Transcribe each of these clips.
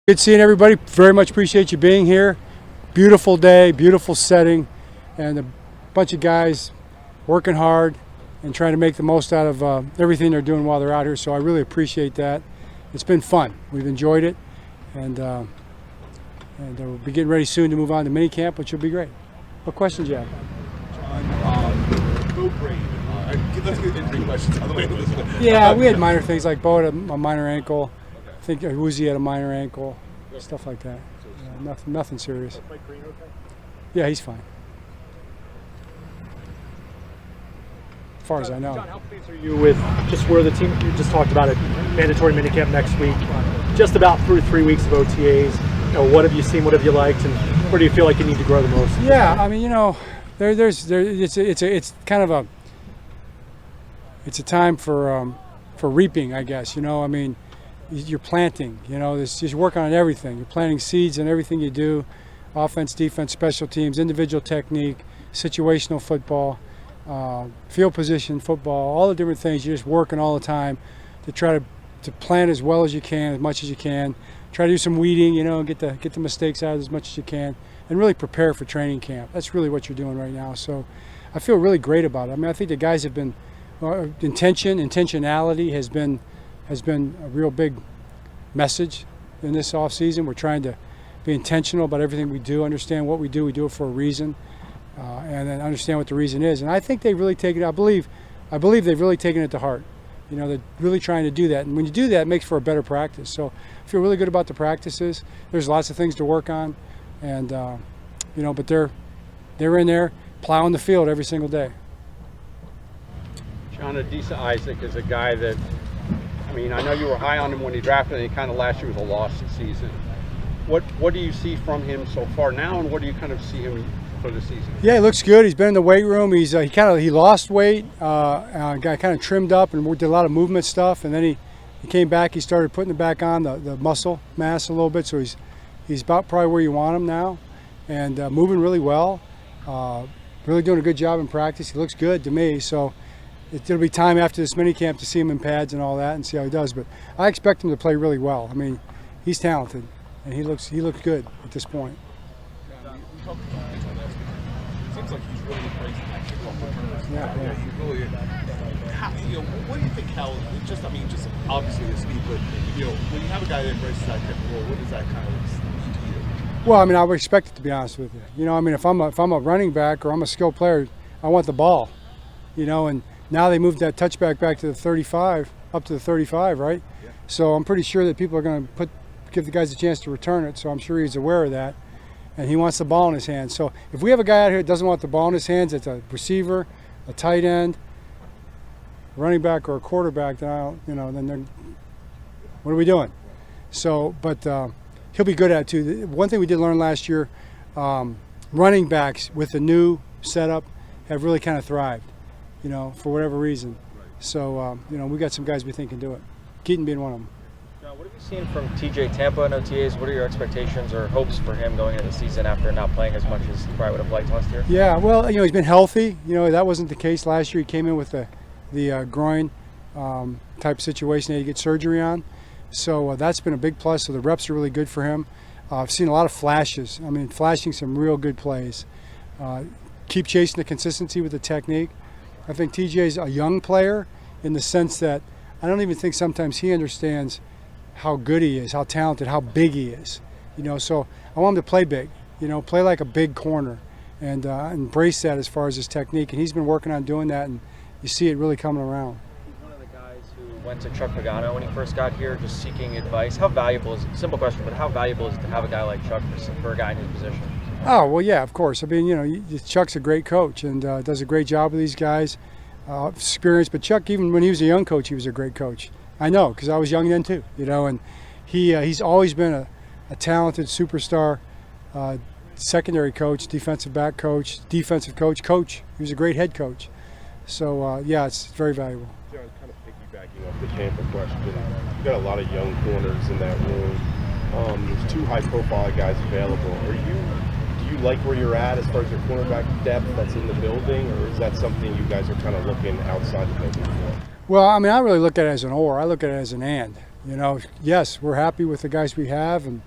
Good seeing everybody. Very much appreciate you being here. Beautiful day, beautiful setting, and a bunch of guys working hard and trying to make the most out of everything they're doing while they're out here. So I really appreciate that. It's been fun. We've enjoyed it, and we'll be getting ready soon to move on to minicamp, which will be great. What questions you have? John, Bo Brady. Let's get injury questions out of the way. Yeah, we had minor things like Bo had a minor ankle. I think Uzi had a minor ankle, stuff like that. Nothing serious. Yeah, he's fine. As far as I know. John, how pleased are you with just where the team, you just talked about it, mandatory minicamp next week, just about through 3 weeks of OTAs. What have you seen, what have you liked, and where do you feel like you need to grow the most? Yeah, I mean, it's kind of a time for reaping, I guess. I mean, you're planting. You're working on everything. You're planting seeds in everything you do: offense, defense, special teams, individual technique, situational football, field position football, all the different things. You're just working all the time to try to plant as well as you can, as much as you can. Try to do some weeding, get the mistakes out as much as you can, and really prepare for training camp. That's really what you're doing right now. So I feel really great about it. I mean, I think the guys have been intentionality has been a real big message in this off season. We're trying to be intentional about everything we do, understand what we do it for a reason, and then understand what the reason is. And I think they've really taken it. I believe they've really taken it to heart. They're really trying to do that, and when you do that, it makes for a better practice. So I feel really good about the practices. There's lots of things to work on, and but they're in there plowing the field every single day. John, Adisa Isaac is a guy that, I mean, I know you were high on him when he drafted, and kind of last year was a lost season. What do you see from him so far now, and what do you kind of see him for the season? Yeah, he looks good. He's been in the weight room. He lost weight, got kind of trimmed up, and did a lot of movement stuff. And then he came back. He started putting it back on the muscle mass a little bit. So he's about probably where you want him now, and moving really well. Really doing a good job in practice. He looks good to me. So it'll be time after this minicamp to see him in pads and all that and see how he does. But I expect him to play really well. I mean, he's talented, and he looks good at this point. We talked about it last week. It seems like he's really embracing that kickoff returns. Yeah. He really is. What do you think, Cal? Just obviously the speed, but when you have a guy that embraces that type of role, what does that kind of mean to you? Well, I mean, I would expect it, to be honest with you. I mean, if I'm a running back or I'm a skilled player, I want the ball. And now they moved that touchback back to the 35, up to the 35, right? Yeah. So I'm pretty sure that people are going to give the guys a chance to return it. So I'm sure he's aware of that, and he wants the ball in his hands. So if we have a guy out here that doesn't want the ball in his hands, it's a receiver, a tight end, a running back, or a quarterback. Then what are we doing? So, but he'll be good at it too. One thing we did learn last year, running backs with the new setup have really kind of thrived. For whatever reason. Right. So, we got some guys we think can do it. Keaton being one of them. Now, what have you seen from TJ Tampa in OTAs? What are your expectations or hopes for him going into the season after not playing as much as he probably would have liked last year? Yeah, well, he's been healthy. That wasn't the case last year. He came in with the groin type situation that he get surgery on. So that's been a big plus. So the reps are really good for him. I've seen a lot of flashes. I mean, flashing some real good plays. Keep chasing the consistency with the technique. I think TJ's a young player in the sense that I don't even think sometimes he understands how good he is, how talented, how big he is. So I want him to play big, play like a big corner and embrace that as far as his technique. And he's been working on doing that, and you see it really coming around. He's one of the guys who went to Chuck Pagano when he first got here, just seeking advice. How valuable is it? Simple question, but how valuable is it to have a guy like Chuck for a guy in his position? Oh, well, yeah, of course. I mean, Chuck's a great coach and does a great job with these guys. Experienced, but Chuck, even when he was a young coach, he was a great coach. I know, because I was young then too, and he's always been a talented superstar secondary coach, defensive back coach, defensive coach. He was a great head coach. So, yeah, it's very valuable. John, kind of piggybacking off the Tampa question, you got a lot of young corners in that room. There's two high-profile guys available. Do you like where you're at as far as your cornerback depth that's in the building, or is that something you guys are kind of looking outside the building for? Well, I really look at it as an or. I look at it as an and. Yes, we're happy with the guys we have, and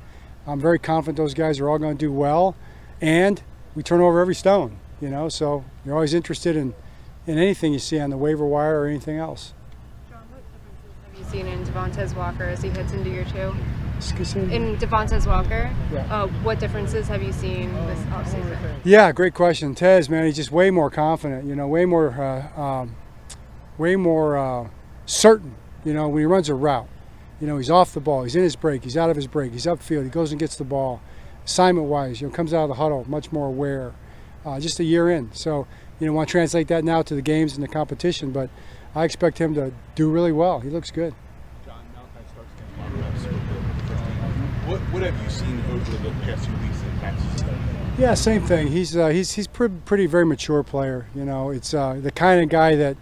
I'm very confident those guys are all going to do well, and we turn over every stone, you know, so you're always interested in anything you see on the waiver wire or anything else. John, what differences have you seen in Devontae Walker as he hits into year 2? In In Devontae Walker, Yeah. what differences have you seen this offseason? Yeah, great question. Tez, man, he's just way more confident, you know, way more certain, you know, when he runs a route. You know, he's off the ball, he's in his break, he's out of his break, he's upfield, he goes and gets the ball. Assignment-wise, you know, comes out of the huddle much more aware. Just a year in. So, you know, want to translate that now to the games and the competition, but I expect him to do really well. He looks good. John, Malaki starts getting a lot of reps with the first team. What have you seen over the past few weeks in practice? Yeah, same thing. He's pretty very mature player. You know, it's the kind of guy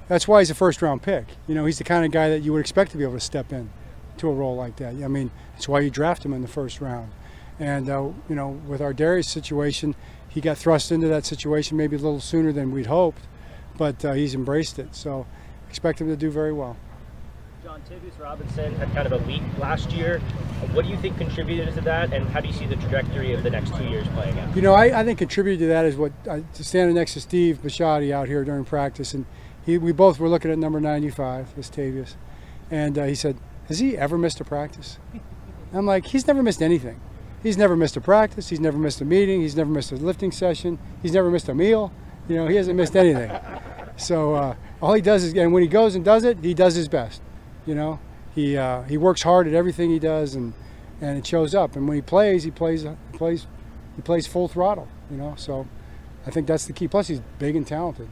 that's why he's a first-round pick. You know, he's the kind of guy that you would expect to be able to step in to a role like that. I mean, that's why you draft him in the first round. And, you know, with our Darius situation, he got thrust into that situation maybe a little sooner than we'd hoped, but he's embraced it. So expect him to do very well. John, Tavius Robinson had kind of a week last year. What do you think contributed to that, and how do you see the trajectory of the next 2 years playing out? You know, I think contributed to that is what standing next to Steve Bisciotti out here during practice, and we both were looking at number 95, this Tavius, and he said, "Has he ever missed a practice?" I'm like, he's never missed anything. He's never missed a practice. He's never missed a meeting. He's never missed a lifting session. He's never missed a meal. You know, he hasn't missed anything. So all he does is, and when he goes and does it, he does his best. You know, he works hard at everything he does, and it shows up. And when he plays full throttle. You know, so I think that's the key. Plus, he's big and talented.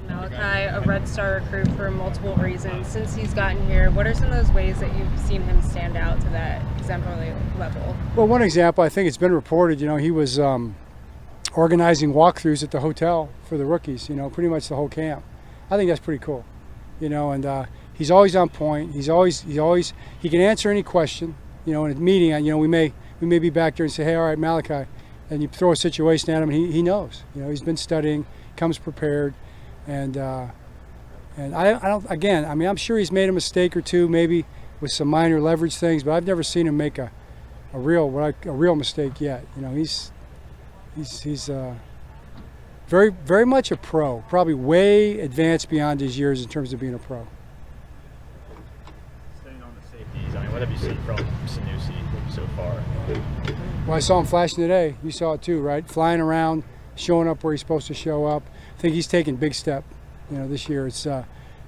Malaki, a Red Star recruit for multiple reasons. Since he's gotten here, what are some of those ways that you've seen him stand out to that exemplary level? Well, one example, I think it's been reported, you know, he was organizing walkthroughs at the hotel for the rookies, you know, pretty much the whole camp. I think that's pretty cool, you know, and he's always on point. He can answer any question, you know, in a meeting, you know, we may be back there and say, "Hey, all right, Malaki," and you throw a situation at him, and he knows, you know, he's been studying, comes prepared. And I don't. Again, I mean, I'm sure he's made a mistake or two, maybe with some minor leverage things, but I've never seen him make a real mistake yet. You know, he's very very much a pro, probably way advanced beyond his years in terms of being a pro. Staying on the safeties, I mean, what have you seen from Sanusi so far? Well, I saw him flashing today. You saw it too, right? Flying around, showing up where he's supposed to show up. I think he's taken a big step, you know, this year. It's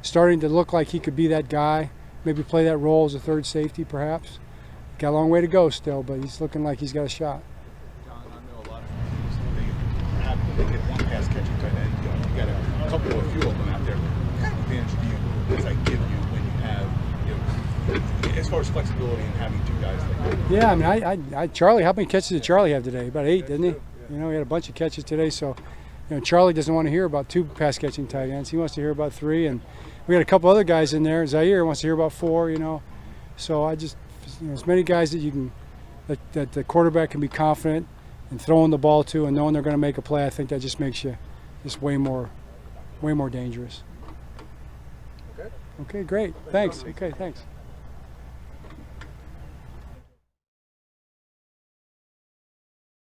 starting to look like he could be that guy, maybe play that role as a third safety perhaps. Got a long way to go still, but he's looking like he's got a shot. John, I know a lot of teams, they get one pass catching tight end. You got a couple of few of them out there. What kind of advantage do you does that give you when you have, you know, as far as flexibility and having two guys like that? Yeah, I mean, Charlie, how many catches did Charlie have today? About 8, didn't he? You know, he had a bunch of catches today, so. You know, Charlie doesn't want to hear about 2 pass-catching tight ends. He wants to hear about 3, and we got a couple other guys in there. Zaire wants to hear about 4. You know, so I just, you know, as many guys that you can, that the quarterback can be confident in throwing the ball to and knowing they're going to make a play. I think that just makes you just way more dangerous. Okay, great. Thanks. Okay, thanks.